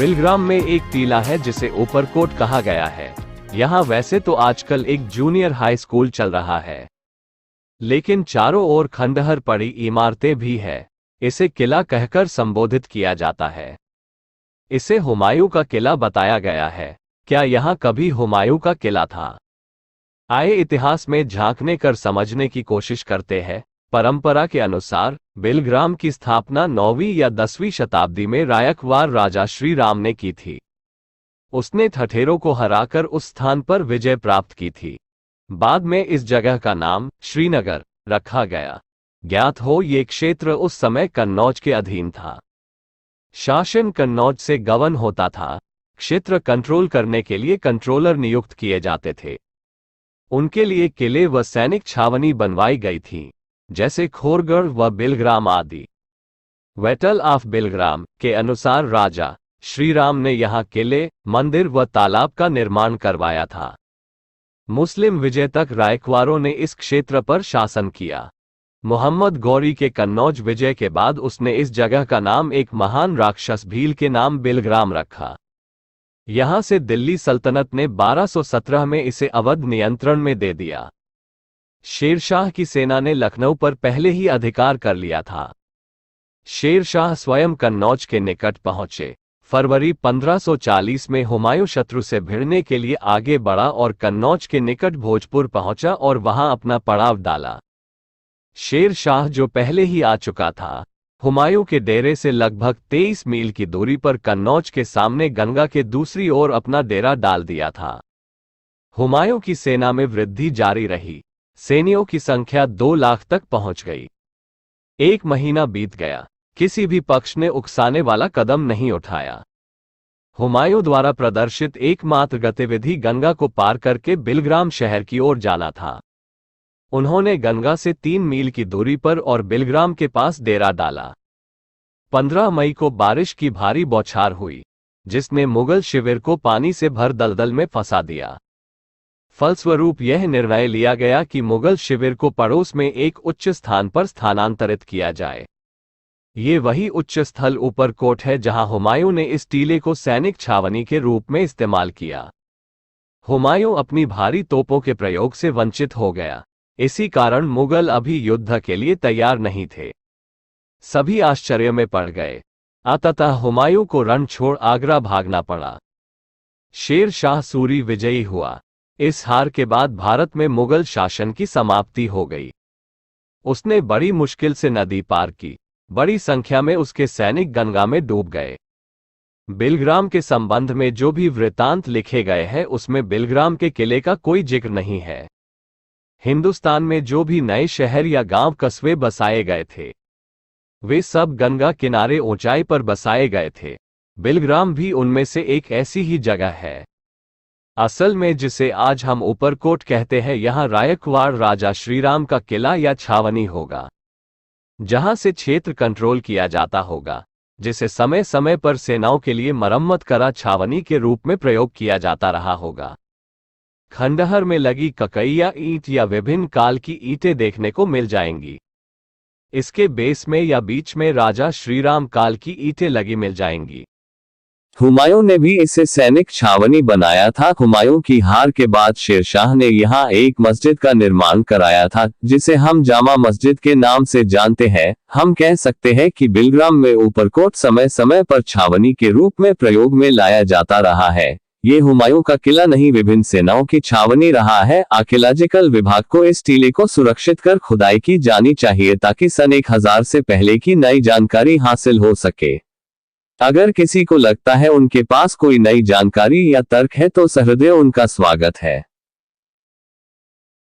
बिलग्राम में एक टीला है जिसे ऊपरकोट कहा गया है। यहाँ वैसे तो आजकल एक जूनियर हाई स्कूल चल रहा है, लेकिन चारों ओर खंडहर पड़ी इमारतें भी है। इसे किला कहकर संबोधित किया जाता है। इसे हुमायूं का किला बताया गया है। क्या यहाँ कभी हुमायूं का किला था? आए इतिहास में झांकने कर समझने की कोशिश करते हैं। परंपरा के अनुसार बिलग्राम की स्थापना 9वीं या 10वीं शताब्दी में रायकवाड़ राजा श्री राम ने की थी। उसने ठठेरों को हराकर उस स्थान पर विजय प्राप्त की थी। बाद में इस जगह का नाम श्रीनगर रखा गया। ज्ञात हो ये क्षेत्र उस समय कन्नौज के अधीन था। शासन कन्नौज से गवर्न होता था। क्षेत्र कंट्रोल करने के लिए कंट्रोलर नियुक्त किए जाते थे। उनके लिए किले व सैनिक छावनी बनवाई गई थी, जैसे खोरगढ़ व बिलग्राम आदि। वेटल ऑफ बिलग्राम के अनुसार राजा श्रीराम ने यहाँ किले, मंदिर व तालाब का निर्माण करवाया था। मुस्लिम विजय तक रायकवारों ने इस क्षेत्र पर शासन किया। मोहम्मद गौरी के कन्नौज विजय के बाद उसने इस जगह का नाम एक महान राक्षस भील के नाम बिलग्राम रखा। यहां से दिल्ली सल्तनत ने 1217 में इसे अवध नियंत्रण में दे दिया। शेरशाह की सेना ने लखनऊ पर पहले ही अधिकार कर लिया था। शेरशाह स्वयं कन्नौज के निकट पहुंचे। फरवरी 1540 में हुमायूं शत्रु से भिड़ने के लिए आगे बढ़ा और कन्नौज के निकट भोजपुर पहुंचा और वहां अपना पड़ाव डाला। शेर शाह जो पहले ही आ चुका था, हुमायूं के डेरे से लगभग 23 मील की दूरी पर कन्नौज के सामने गंगा के दूसरी ओर अपना डेरा डाल दिया था। हुमायूं की सेना में वृद्धि जारी रही। सैनियों की संख्या 2 लाख तक पहुंच गई। 1 महीना बीत गया, किसी भी पक्ष ने उकसाने वाला कदम नहीं उठाया। हुमायूं द्वारा प्रदर्शित एकमात्र गतिविधि गंगा को पार करके बिलग्राम शहर की ओर जाना था। उन्होंने गंगा से 3 मील की दूरी पर और बिलग्राम के पास डेरा डाला। 15 मई को बारिश की भारी बौछार हुई, जिसने मुगल शिविर को पानी से भर दलदल में फंसा दिया। फलस्वरूप यह निर्णय लिया गया कि मुगल शिविर को पड़ोस में एक उच्च स्थान पर स्थानांतरित किया जाए। ये वही उच्च स्थल ऊपरकोट है जहां हुमायूं ने इस टीले को सैनिक छावनी के रूप में इस्तेमाल किया। हुमायूं अपनी भारी तोपों के प्रयोग से वंचित हो गया। इसी कारण मुगल अभी युद्ध के लिए तैयार नहीं थे। सभी आश्चर्य में पड़ गए। अंततः हुमायूं को रण छोड़ आगरा भागना पड़ा। शेर शाह सूरी विजयी हुआ। इस हार के बाद भारत में मुगल शासन की समाप्ति हो गई। उसने बड़ी मुश्किल से नदी पार की। बड़ी संख्या में उसके सैनिक गंगा में डूब गए। बिलग्राम के संबंध में जो भी वृत्तांत लिखे गए हैं उसमें बिलग्राम के किले का कोई जिक्र नहीं है। हिंदुस्तान में जो भी नए शहर या गांव कस्बे बसाए गए थे, वे सब गंगा किनारे ऊंचाई पर बसाए गए थे। बिलग्राम भी उनमें से एक ऐसी ही जगह है। असल में जिसे आज हम ऊपरकोट कहते हैं, यहाँ रायकवाड़ राजा श्रीराम का किला या छावनी होगा, जहां से क्षेत्र कंट्रोल किया जाता होगा, जिसे समय समय पर सेनाओं के लिए मरम्मत करा छावनी के रूप में प्रयोग किया जाता रहा होगा। खंडहर में लगी ककैया ईंट या विभिन्न काल की ईंटें देखने को मिल जाएंगी। इसके बेस में या बीच में राजा श्रीराम काल की ईंटें लगी मिल जाएंगी। हुमायूं ने भी इसे सैनिक छावनी बनाया था। हुमायूं की हार के बाद शेरशाह ने यहाँ एक मस्जिद का निर्माण कराया था, जिसे हम जामा मस्जिद के नाम से जानते हैं। हम कह सकते हैं कि बिलग्राम में ऊपरकोट समय समय पर छावनी के रूप में प्रयोग में लाया जाता रहा है। ये हुमायूं का किला नहीं, विभिन्न सेनाओं की छावनी रहा है। आर्कियोलॉजिकल विभाग को इस टीले को सुरक्षित कर खुदाई की जानी चाहिए ताकि सन 1000 से पहले की नई जानकारी हासिल हो सके। अगर किसी को लगता है उनके पास कोई नई जानकारी या तर्क है तो सहृदय उनका स्वागत है।